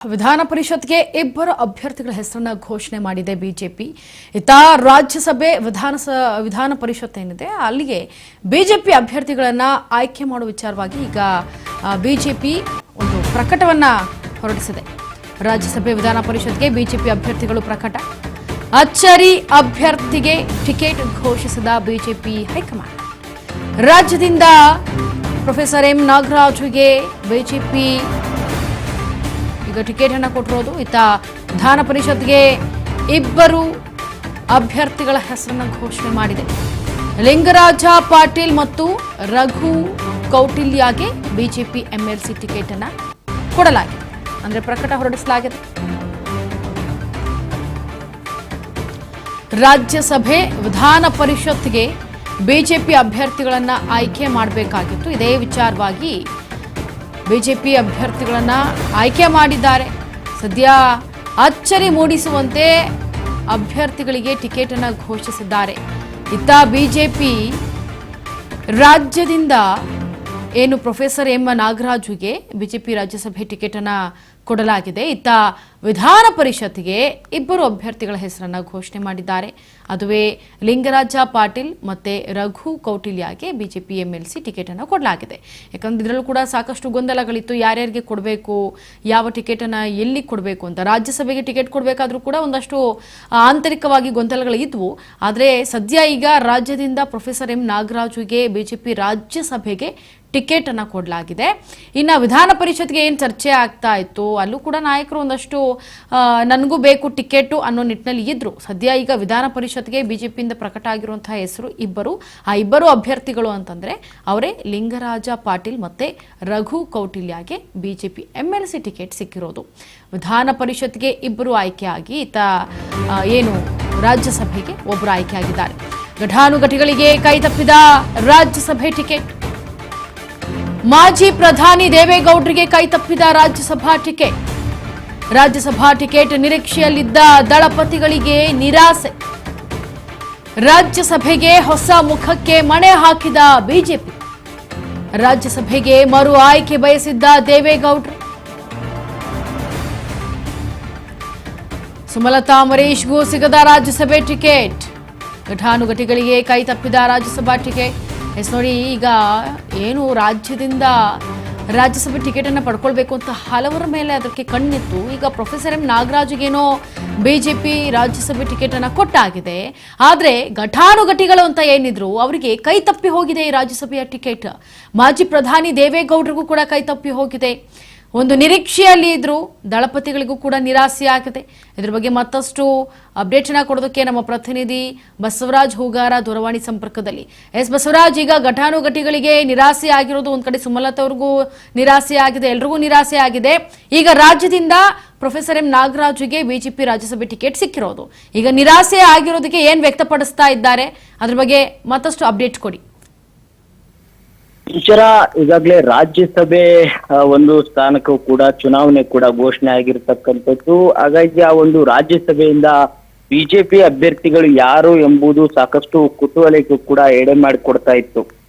ವಿಧಾನ ಪರಿಷತ್ಗೆ ಇಬ್ಬರು ಅಭ್ಯರ್ಥಿಗಳ ಹೆಸರನ್ನ ಘೋಷಣೆ ಮಾಡಿದೆ ಬಿಜೆಪಿ. ಇತ್ತ ರಾಜ್ಯಸಭೆ ವಿಧಾನ ಪರಿಷತ್ ಏನಿದೆ ಅಲ್ಲಿಗೆ ಬಿಜೆಪಿ ಅಭ್ಯರ್ಥಿಗಳನ್ನ ಆಯ್ಕೆ ಮಾಡುವ ವಿಚಾರವಾಗಿ ಈಗ ಬಿಜೆಪಿ ಒಂದು ಪ್ರಕಟವನ್ನ ಹೊರಡಿಸಿದೆ. ರಾಜ್ಯಸಭೆ ವಿಧಾನ ಪರಿಷತ್ಗೆ ಬಿಜೆಪಿ ಅಭ್ಯರ್ಥಿಗಳು ಪ್ರಕಟ. ಅಚ್ಚರಿ ಅಭ್ಯರ್ಥಿಗೆ ಟಿಕೆಟ್ ಘೋಷಿಸಿದ ಬಿಜೆಪಿ ಹೈಕಮಾಂಡ್. ರಾಜ್ಯದಿಂದ ಪ್ರೊಫೆಸರ್ ಎಂ ನಾಗರಾಜ್ಗೆ ಬಿಜೆಪಿ ಈಗ ಟಿಕೆಟ್ ಅನ್ನು ಕೊಟ್ಟಿರೋದು. ಇತ್ತ ವಿಧಾನ ಪರಿಷತ್ಗೆ ಇಬ್ಬರು ಅಭ್ಯರ್ಥಿಗಳ ಹೆಸರನ್ನು ಘೋಷಣೆ ಮಾಡಿದೆ. ಲಿಂಗರಾಜ ಪಾಟೀಲ್ ಮತ್ತು ರಘು ಕೌಟಿಲ್ಯಗೆ ಬಿಜೆಪಿ ಎಂಎಲ್ಸಿ ಟಿಕೆಟ್ ಅನ್ನು ಕೊಡಲಾಗಿದೆ, ಅಂದ್ರೆ ಪ್ರಕಟ ಹೊರಡಿಸಲಾಗಿದೆ. ರಾಜ್ಯಸಭೆ ವಿಧಾನ ಪರಿಷತ್ಗೆ ಬಿಜೆಪಿ ಅಭ್ಯರ್ಥಿಗಳನ್ನ ಆಯ್ಕೆ ಮಾಡಬೇಕಾಗಿತ್ತು. ಇದೇ ವಿಚಾರವಾಗಿ ಬಿಜೆಪಿ ಅಭ್ಯರ್ಥಿಗಳನ್ನ ಆಯ್ಕೆ ಮಾಡಿದ್ದಾರೆ. ಸದ್ಯ ಅಚ್ಚರಿ ಮೂಡಿಸುವಂತೆ ಅಭ್ಯರ್ಥಿಗಳಿಗೆ ಟಿಕೆಟ್ ಅನ್ನು ಘೋಷಿಸಿದ್ದಾರೆ. ಇತ್ತ ಬಿಜೆಪಿ ರಾಜ್ಯದಿಂದ ಏನು ಪ್ರೊಫೆಸರ್ ಎಂ ನಾಗರಾಜ್ಗೆ ಬಿಜೆಪಿ ರಾಜ್ಯಸಭೆ ಟಿಕೆಟ್ ಅನ್ನು ಕೊಡಲಾಗಿದೆ. ಇತ್ತ ವಿಧಾನ ಪರಿಷತ್ಗೆ ಇಬ್ಬರು ಅಭ್ಯರ್ಥಿಗಳ ಹೆಸರನ್ನ ಘೋಷಣೆ ಮಾಡಿದ್ದಾರೆ. ಅದುವೇ ಲಿಂಗರಾಜ ಪಾಟೀಲ್ ಮತ್ತೆ ರಘು ಕೌಟಿಲ್ಯಗೆ ಬಿಜೆಪಿ ಎಂಎಲ್ಸಿ ಟಿಕೆಟ್ ಅನ್ನು ಕೊಡಲಾಗಿದೆ. ಯಾಕಂದ್ರೆ ಇದರಲ್ಲೂ ಕೂಡ ಸಾಕಷ್ಟು ಗೊಂದಲಗಳಿತ್ತು, ಯಾರ್ಯಾರಿಗೆ ಕೊಡಬೇಕು, ಯಾವ ಟಿಕೆಟ್ ಅನ್ನ ಎಲ್ಲಿ ಕೊಡಬೇಕು ಅಂತ. ರಾಜ್ಯಸಭೆಗೆ ಟಿಕೆಟ್ ಕೊಡಬೇಕಾದ್ರೂ ಕೂಡ ಒಂದಷ್ಟು ಆಂತರಿಕವಾಗಿ ಗೊಂದಲಗಳಿದ್ವು. ಆದರೆ ಸದ್ಯ ಈಗ ರಾಜ್ಯದಿಂದ ಪ್ರೊಫೆಸರ್ ಎಂ ನಾಗರಾಜ್ಗೆ ಬಿಜೆಪಿ ರಾಜ್ಯಸಭೆಗೆ ಟಿಕೆಟ್ ಅನ್ನು ಕೊಡಲಾಗಿದೆ. ಇನ್ನು ವಿಧಾನ ಪರಿಷತ್ಗೆ ಏನು ಚರ್ಚೆ ಆಗ್ತಾ ಇತ್ತು, ಅಲ್ಲೂ ಕೂಡ ನಾಯಕರು ಒಂದಷ್ಟು ನನಗೂ ಬೇಕು ಟಿಕೆಟ್ ಅನ್ನೋ ನಿಟ್ಟಿನಲ್ಲಿ ಇದ್ರು. ಸದ್ಯ ಈಗ ವಿಧಾನ ಪರಿಷತ್ಗೆ ಬಿಜೆಪಿಯಿಂದ ಪ್ರಕಟ ಆಗಿರುವಂತಹ ಹೆಸರು ಇಬ್ಬರು ಅಭ್ಯರ್ಥಿಗಳು ಅಂತಂದ್ರೆ ಅವರೇ ಲಿಂಗರಾಜ ಪಾಟೀಲ್ ಮತ್ತೆ ರಘು ಕೌಟಿಲ್ಯಗೆ ಬಿಜೆಪಿ ಎಂಎಲ್ಸಿ ಟಿಕೆಟ್ ಸಿಕ್ಕಿರೋದು. ವಿಧಾನ ಪರಿಷತ್ಗೆ ಇಬ್ಬರು ಆಯ್ಕೆಯಾಗಿ ಏನು ರಾಜ್ಯಸಭೆಗೆ ಒಬ್ಬರು ಆಯ್ಕೆಯಾಗಿದ್ದಾರೆ. ಘಟಾನುಘಟಿಗಳಿಗೆ ಕೈತಪ್ಪಿದ ರಾಜ್ಯಸಭೆ ಟಿಕೆಟ್. ಮಾಜಿ ಪ್ರಧಾನಿ ದೇವೇಗೌಡರಿಗೆ ಕೈತಪ್ಪಿದ ರಾಜ್ಯಸಭಾ ಟಿಕೆಟ್. ರಾಜ್ಯಸಭಾ ಟಿಕೆಟ್ ನಿರೀಕ್ಷೆಯಲ್ಲಿದ್ದ ದಳಪತಿಗಳಿಗೆ ನಿರಾಸೆ. ರಾಜ್ಯಸಭೆಗೆ ಹೊಸ ಮುಖಕ್ಕೆ ಮಣೆ ಹಾಕಿದ ಬಿಜೆಪಿ. ರಾಜ್ಯಸಭೆಗೆ ಮರು ಆಯ್ಕೆ ಬಯಸಿದ್ದ ದೇವೇಗೌಡರು. ಸುಮಲತಾ ಅಂಬರೀಶ್ಗೂ ಸಿಗದ ರಾಜ್ಯಸಭೆ ಟಿಕೆಟ್. ಘಟಾನುಘಟಿಗಳಿಗೆ ಕೈತಪ್ಪಿದ ರಾಜ್ಯಸಭಾ ಟಿಕೆಟ್. ನೋಡಿ, ಈಗ ಏನು ರಾಜ್ಯದಿಂದ ರಾಜ್ಯಸಭೆ ಟಿಕೆಟ್ ಅನ್ನು ಪಡ್ಕೊಳ್ಬೇಕು ಅಂತ ಹಲವರ ಮೇಲೆ ಅದಕ್ಕೆ ಕಣ್ಣಿತ್ತು. ಈಗ ಪ್ರೊಫೆಸರ್ ಎಂ ನಾಗರಾಜ್ಗೇನೋ ಬಿಜೆಪಿ ರಾಜ್ಯಸಭೆ ಟಿಕೆಟ್ ಅನ್ನು ಕೊಟ್ಟಾಗಿದೆ. ಆದರೆ ಘಟಾನುಘಟಿಗಳು ಅಂತ ಏನಿದ್ರು ಅವರಿಗೆ ಕೈ ತಪ್ಪಿ ಹೋಗಿದೆ ಈ ರಾಜ್ಯಸಭೆಯ ಟಿಕೆಟ್. ಮಾಜಿ ಪ್ರಧಾನಿ ದೇವೇಗೌಡರಿಗೂ ಕೂಡ ಕೈ ತಪ್ಪಿ ಹೋಗಿದೆ. ಒಂದು ನಿರೀಕ್ಷೆಯಲ್ಲಿ ಇದ್ರು, ದಳಪತಿಗಳಿಗೂ ಕೂಡ ನಿರಾಸೆ ಆಗಿದೆ. ಇದ್ರ ಬಗ್ಗೆ ಮತ್ತಷ್ಟು ಅಪ್ಡೇಟ್ ಅನ್ನ ಕೊಡೋದಕ್ಕೆ ನಮ್ಮ ಪ್ರತಿನಿಧಿ ಬಸವರಾಜ್ ಹೂಗಾರ ದೂರವಾಣಿ ಸಂಪರ್ಕದಲ್ಲಿ. ಬಸವರಾಜ್, ಈಗ ಘಟಾನುಘಟಿಗಳಿಗೆ ನಿರಾಸೆ ಆಗಿರೋದು ಒಂದ್ ಕಡೆ, ಸುಮಲತಾ ಅವ್ರಿಗೂ ನಿರಾಸೆ ಆಗಿದೆ, ಎಲ್ರಿಗೂ ನಿರಾಸೆ ಆಗಿದೆ. ಈಗ ರಾಜ್ಯದಿಂದ ಪ್ರೊಫೆಸರ್ ಎಂ ನಾಗರಾಜ್ಗೆ ಬಿಜೆಪಿ ರಾಜ್ಯಸಭೆ ಟಿಕೆಟ್ ಸಿಕ್ಕಿರೋದು, ಈಗ ನಿರಾಸೆ ಆಗಿರೋದಕ್ಕೆ ಏನ್ ವ್ಯಕ್ತಪಡಿಸ್ತಾ ಇದ್ದಾರೆ, ಅದ್ರ ಬಗ್ಗೆ ಮತ್ತಷ್ಟು ಅಪ್ಡೇಟ್ ಕೊಡಿ. ಈಶ್ವರ, ಈಗಾಗಲೇ ರಾಜ್ಯಸಭೆ ಒಂದು ಸ್ಥಾನಕ್ಕೂ ಕೂಡ ಚುನಾವಣೆ ಕೂಡ ಘೋಷಣೆ ಆಗಿರ್ತಕ್ಕಂಥದ್ದು. ಹಾಗಾಗಿ ಆ ಒಂದು ರಾಜ್ಯಸಭೆಯಿಂದ ಬಿಜೆಪಿ ಅಭ್ಯರ್ಥಿಗಳು ಯಾರು ಎಂಬುದು ಸಾಕಷ್ಟು ಕುತೂಹಲಕ್ಕೂ ಕೂಡ ಎಡೆ ಮಾಡಿಕೊಡ್ತಾ ಇತ್ತು.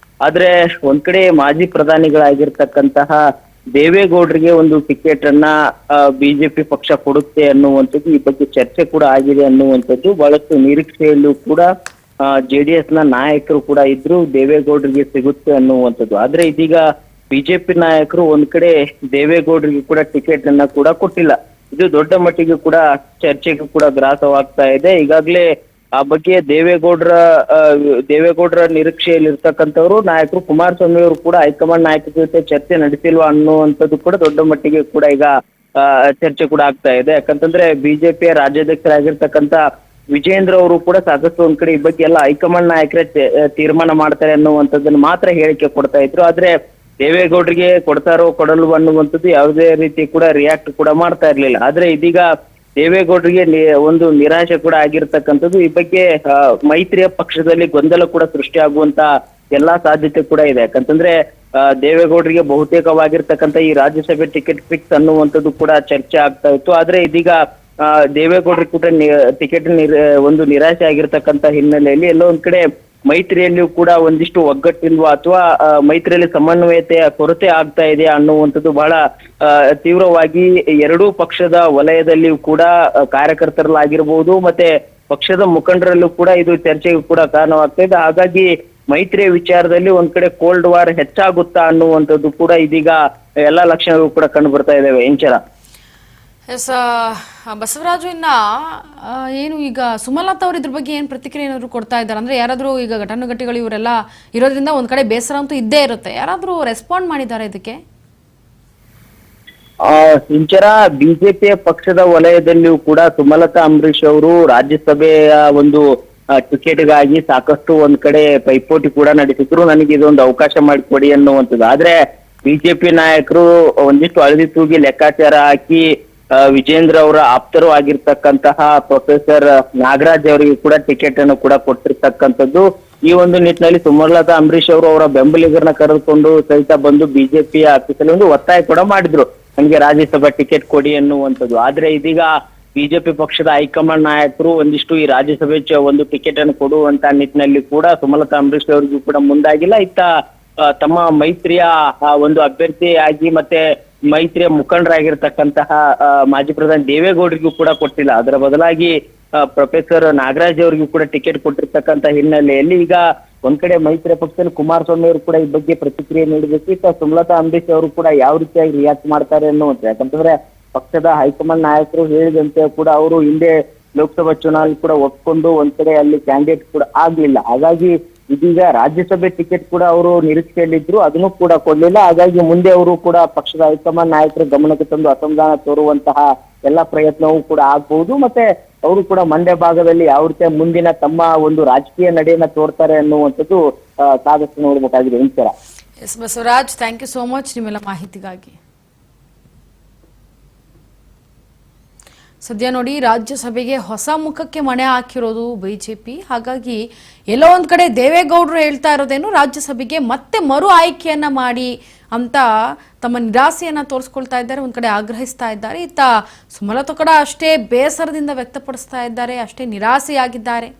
ಆದ್ರೆ ಒಂದ್ ಕಡೆ ಮಾಜಿ ಪ್ರಧಾನಿಗಳಾಗಿರ್ತಕ್ಕಂತಹ ದೇವೇಗೌಡರಿಗೆ ಒಂದು ಟಿಕೆಟ್ ಅನ್ನ ಬಿಜೆಪಿ ಪಕ್ಷ ಕೊಡುತ್ತೆ ಅನ್ನುವಂಥದ್ದು, ಈ ಬಗ್ಗೆ ಚರ್ಚೆ ಕೂಡ ಆಗಿದೆ ಅನ್ನುವಂಥದ್ದು. ಬಹಳಷ್ಟು ನಿರೀಕ್ಷೆಯಲ್ಲೂ ಕೂಡ ಜೆಡಿಎಸ್ ನ ನಾಯಕರು ಕೂಡ ಇದ್ರು, ದೇವೇಗೌಡರಿಗೆ ಸಿಗುತ್ತೆ ಅನ್ನುವಂಥದ್ದು. ಆದ್ರೆ ಇದೀಗ ಬಿಜೆಪಿ ನಾಯಕರು ಒಂದ್ ಕಡೆ ದೇವೇಗೌಡರಿಗೆ ಕೂಡ ಟಿಕೆಟ್ ಅನ್ನ ಕೂಡ ಕೊಟ್ಟಿಲ್ಲ. ಇದು ದೊಡ್ಡ ಮಟ್ಟಿಗೆ ಕೂಡ ಚರ್ಚೆಗೆ ಕೂಡ ಗ್ರಾಸವಾಗ್ತಾ ಇದೆ. ಈಗಾಗಲೇ ಆ ಬಗ್ಗೆ ದೇವೇಗೌಡರ ನಿರೀಕ್ಷೆಯಲ್ಲಿ ಇರ್ತಕ್ಕಂಥವ್ರು ನಾಯಕರು ಕುಮಾರಸ್ವಾಮಿ ಅವರು ಕೂಡ ಹೈಕಮಾಂಡ್ ನಾಯಕರ ಜೊತೆ ಚರ್ಚೆ ನಡೆಸಿಲ್ವಾ ಅನ್ನುವಂಥದ್ದು ಕೂಡ ದೊಡ್ಡ ಮಟ್ಟಿಗೆ ಕೂಡ ಈಗ ಚರ್ಚೆ ಕೂಡ ಆಗ್ತಾ ಇದೆ. ಯಾಕಂತಂದ್ರೆ ಬಿಜೆಪಿಯ ರಾಜ್ಯಾಧ್ಯಕ್ಷರಾಗಿರ್ತಕ್ಕಂಥ ವಿಜೇಂದ್ರ ಅವರು ಕೂಡ ಸಾಕಷ್ಟು ಒಂದ್ ಕಡೆ ಈ ಬಗ್ಗೆ ಎಲ್ಲ ಹೈಕಮಾಂಡ್ ನಾಯಕರೇ ತೀರ್ಮಾನ ಮಾಡ್ತಾರೆ ಅನ್ನುವಂಥದ್ದನ್ನ ಮಾತ್ರ ಹೇಳಿಕೆ ಕೊಡ್ತಾ ಇದ್ರು. ಆದ್ರೆ ದೇವೇಗೌಡರಿಗೆ ಕೊಡ್ತಾರೋ ಕೊಡಲ್ವ ಅನ್ನುವಂಥದ್ದು ಯಾವುದೇ ರೀತಿ ಕೂಡ ರಿಯಾಕ್ಟ್ ಕೂಡ ಮಾಡ್ತಾ ಇರ್ಲಿಲ್ಲ. ಆದ್ರೆ ಇದೀಗ ದೇವೇಗೌಡರಿಗೆ ಒಂದು ನಿರಾಶೆ ಕೂಡ ಆಗಿರ್ತಕ್ಕಂಥದ್ದು. ಈ ಬಗ್ಗೆ ಮೈತ್ರಿಯ ಪಕ್ಷದಲ್ಲಿ ಗೊಂದಲ ಕೂಡ ಸೃಷ್ಟಿ ಆಗುವಂತ ಎಲ್ಲಾ ಸಾಧ್ಯತೆ ಕೂಡ ಇದೆ. ಯಾಕಂತಂದ್ರೆ ದೇವೇಗೌಡರಿಗೆ ಬಹುತೇಕವಾಗಿರ್ತಕ್ಕಂಥ ಈ ರಾಜ್ಯಸಭೆ ಟಿಕೆಟ್ ಫಿಕ್ಸ್ ಅನ್ನುವಂಥದ್ದು ಕೂಡ ಚರ್ಚೆ ಆಗ್ತಾ ಇತ್ತು. ಆದ್ರೆ ಇದೀಗ ದೇವೇಗೌಡರಿಗೆ ಕೂಡ ಟಿಕೆಟ್ ಒಂದು ನಿರಾಶೆ ಆಗಿರ್ತಕ್ಕಂಥ ಹಿನ್ನೆಲೆಯಲ್ಲಿ ಎಲ್ಲೋ ಒಂದ್ ಕಡೆ ಮೈತ್ರಿಯಲ್ಲಿಯೂ ಕೂಡ ಒಂದಿಷ್ಟು ಒಗ್ಗಟ್ಟಿಲ್ವಾ ಅಥವಾ ಮೈತ್ರಿಯಲ್ಲಿ ಸಮನ್ವಯತೆಯ ಕೊರತೆ ಆಗ್ತಾ ಇದೆ ಅನ್ನುವಂಥದ್ದು ಬಹಳ ತೀವ್ರವಾಗಿ ಎರಡೂ ಪಕ್ಷದ ವಲಯದಲ್ಲಿಯೂ ಕೂಡ ಕಾರ್ಯಕರ್ತರಲ್ಲಾಗಿರ್ಬೋದು ಮತ್ತೆ ಪಕ್ಷದ ಮುಖಂಡರಲ್ಲೂ ಕೂಡ ಇದು ಚರ್ಚೆಗೂ ಕೂಡ ಕಾರಣವಾಗ್ತಾ ಇದೆ. ಹಾಗಾಗಿ ಮೈತ್ರಿಯ ವಿಚಾರದಲ್ಲಿ ಒಂದ್ ಕಡೆ ಕೋಲ್ಡ್ ವಾರ್ ಹೆಚ್ಚಾಗುತ್ತಾ ಅನ್ನುವಂಥದ್ದು ಕೂಡ ಇದೀಗ ಎಲ್ಲಾ ಲಕ್ಷಣಗಳು ಕೂಡ ಕಂಡು ಬರ್ತಾ ಇದಾವೆ. ಇಂಚರ ಎಸ್ ಬಸವರಾಜು, ಇನ್ನ ಏನು ಈಗ ಸುಮಲತಾ ಅವರು ಇದ್ರ ಬಗ್ಗೆ ಏನು ಪ್ರತಿಕ್ರಿಯೆ ಏನಾದ್ರು ಕೊಡ್ತಾ ಇದ್ದಾರೆ ಅಂದ್ರೆ, ಯಾರಾದ್ರೂ ಈಗ ಘಟಾನುಘಟಿಗಳು ಇವರೆಲ್ಲ ಇರೋದ್ರಿಂದ ಒಂದ್ ಕಡೆ ಬೇಸರ ಅಂತೂ ಇದ್ದೇ ಇರುತ್ತೆ, ಯಾರಾದ್ರೂ ರೆಸ್ಪಾಂಡ್ ಮಾಡಿದ್ದಾರೆ ಇದಕ್ಕೆ? ಇಂಚರ ಬಿಜೆಪಿಯ ಪಕ್ಷದ ವಲಯದಲ್ಲಿಯೂ ಕೂಡ ಸುಮಲತಾ ಅಂಬರೀಶ್ ಅವರು ರಾಜ್ಯಸಭೆಯ ಒಂದು ಟಿಕೆಟ್ಗಾಗಿ ಸಾಕಷ್ಟು ಒಂದ್ ಕಡೆ ಪೈಪೋಟಿ ಕೂಡ ನಡೆಸಿದ್ರು, ನನಗೆ ಇದೊಂದು ಅವಕಾಶ ಮಾಡಿಕೊಡಿ ಅನ್ನುವಂಥದ್ದು. ಆದ್ರೆ ಬಿಜೆಪಿ ನಾಯಕರು ಒಂದಿಷ್ಟು ಅಳದಿ ತೂಗಿ ಲೆಕ್ಕಾಚಾರ ಹಾಕಿ ವಿಜೇಂದ್ರ ಅವರ ಆಪ್ತರು ಆಗಿರ್ತಕ್ಕಂತಹ ಪ್ರೊಫೆಸರ್ ನಾಗರಾಜ್ ಅವರಿಗೆ ಕೂಡ ಟಿಕೆಟ್ ಅನ್ನು ಕೂಡ ಕೊಟ್ಟಿರ್ತಕ್ಕಂಥದ್ದು. ಈ ಒಂದು ನಿಟ್ಟಿನಲ್ಲಿ ಸುಮಲತಾ ಅಂಬರೀಶ್ ಅವರು ಅವರ ಬೆಂಬಲಿಗರನ್ನ ಕರೆದುಕೊಂಡು ಸಹಿತ ಬಂದು ಬಿಜೆಪಿಯ ಆಫೀಸಲ್ಲಿ ಒಂದು ಒತ್ತಾಯ ಕೂಡ ಮಾಡಿದ್ರು, ನನಗೆ ರಾಜ್ಯಸಭಾ ಟಿಕೆಟ್ ಕೊಡಿ ಅನ್ನುವಂಥದ್ದು. ಆದ್ರೆ ಇದೀಗ ಬಿಜೆಪಿ ಪಕ್ಷದ ಹೈಕಮಾಂಡ್ ನಾಯಕರು ಒಂದಿಷ್ಟು ಈ ರಾಜ್ಯಸಭೆ ಒಂದು ಟಿಕೆಟ್ ಅನ್ನು ಕೊಡುವಂತ ನಿಟ್ಟಿನಲ್ಲಿ ಕೂಡ ಸುಮಲತಾ ಅಂಬರೀಶ್ ಅವರಿಗೂ ಕೂಡ ಮುಂದಾಗಿಲ್ಲ. ಇತ್ತ ತಮ್ಮ ಮೈತ್ರಿಯ ಒಂದು ಅಭ್ಯರ್ಥಿಯಾಗಿ ಮತ್ತೆ ಮೈತ್ರಿಯ ಮುಖಂಡರಾಗಿರ್ತಕ್ಕಂತಹ ಮಾಜಿ ಪ್ರಧಾನಿ ದೇವೇಗೌಡರಿಗೂ ಕೂಡ ಕೊಟ್ಟಿಲ್ಲ. ಅದರ ಬದಲಾಗಿ ಪ್ರೊಫೆಸರ್ ನಾಗರಾಜ್ ಅವರಿಗೂ ಕೂಡ ಟಿಕೆಟ್ ಕೊಟ್ಟಿರ್ತಕ್ಕಂಥ ಹಿನ್ನೆಲೆಯಲ್ಲಿ ಈಗ ಒಂದ್ ಕಡೆ ಮೈತ್ರಿ ಪಕ್ಷದಲ್ಲಿ ಕುಮಾರಸ್ವಾಮಿ ಅವರು ಕೂಡ ಈ ಬಗ್ಗೆ ಪ್ರತಿಕ್ರಿಯೆ ನೀಡಬೇಕು. ಇತ್ತ ಸುಮಲತಾ ಅಂಬರೀಶ್ ಅವರು ಕೂಡ ಯಾವ ರೀತಿಯಾಗಿ ರಿಯಾಕ್ಟ್ ಮಾಡ್ತಾರೆ ಅನ್ನುವಂಥ, ಯಾಕಂತಂದ್ರೆ ಪಕ್ಷದ ಹೈಕಮಾಂಡ್ ನಾಯಕರು ಹೇಳಿದಂತೆ ಕೂಡ ಅವರು ಹಿಂದೆ ಲೋಕಸಭಾ ಚುನಾವಣೆ ಕೂಡ ಒಪ್ಕೊಂಡು ಒಂದ್ ಕಡೆ ಅಲ್ಲಿ ಕ್ಯಾಂಡಿಡೇಟ್ ಕೂಡ ಆಗ್ಲಿಲ್ಲ. ಹಾಗಾಗಿ ಇದೀಗ ರಾಜ್ಯಸಭೆ ಟಿಕೆಟ್ ಕೂಡ ಅವರು ನಿರೀಕ್ಷೆಯಲ್ಲಿದ್ರು, ಅದನ್ನು ಕೂಡ ಕೊಡ್ಲಿಲ್ಲ. ಹಾಗಾಗಿ ಮುಂದೆ ಅವರು ಕೂಡ ಪಕ್ಷದ ಹೈಕಮಾಂಡ್ ನಾಯಕರ ಗಮನಕ್ಕೆ ತಂದು ಅಸಮಾಧಾನ ತೋರುವಂತಹ ಎಲ್ಲಾ ಪ್ರಯತ್ನವೂ ಕೂಡ ಆಗ್ಬಹುದು. ಮತ್ತೆ ಅವರು ಕೂಡ ಮಂಡ್ಯ ಭಾಗದಲ್ಲಿ ಯಾವ ರೀತಿಯ ಮುಂದಿನ ತಮ್ಮ ಒಂದು ರಾಜಕೀಯ ನಡೆಯನ್ನ ತೋರ್ತಾರೆ ಅನ್ನುವಂಥದ್ದು ಕಾದಷ್ಟು ನೋಡ್ಬೇಕಾಗಿದೆ. Inchara S Basavaraj, thank you so much ನಿಮ್ಮೆಲ್ಲ ಮಾಹಿತಿಗಾಗಿ. ಸದ್ಯ ನೋಡಿ, ರಾಜ್ಯಸಭೆಗೆ ಹೊಸ ಮುಖಕ್ಕೆ ಮಣೆ ಹಾಕಿರೋದು ಬಿಜೆಪಿ. ಹಾಗಾಗಿ ಎಲ್ಲೋ ಒಂದ್ ಕಡೆ ದೇವೇಗೌಡರು ಹೇಳ್ತಾ ಇರೋದೇನು, ರಾಜ್ಯಸಭೆಗೆ ಮತ್ತೆ ಮರು ಆಯ್ಕೆಯನ್ನ ಮಾಡಿ ಅಂತ ತಮ್ಮ ನಿರಾಸೆಯನ್ನ ತೋರಿಸ್ಕೊಳ್ತಾ ಇದ್ದಾರೆ, ಒಂದ್ ಕಡೆ ಆಗ್ರಹಿಸ್ತಾ ಇದ್ದಾರೆ. ಇತ್ತ ಸುಮಲತಾ ಕೂಡ ಅಷ್ಟೇ ಬೇಸರದಿಂದ ವ್ಯಕ್ತಪಡಿಸ್ತಾ ಇದ್ದಾರೆ, ಅಷ್ಟೇ ನಿರಾಸೆಯಾಗಿದ್ದಾರೆ.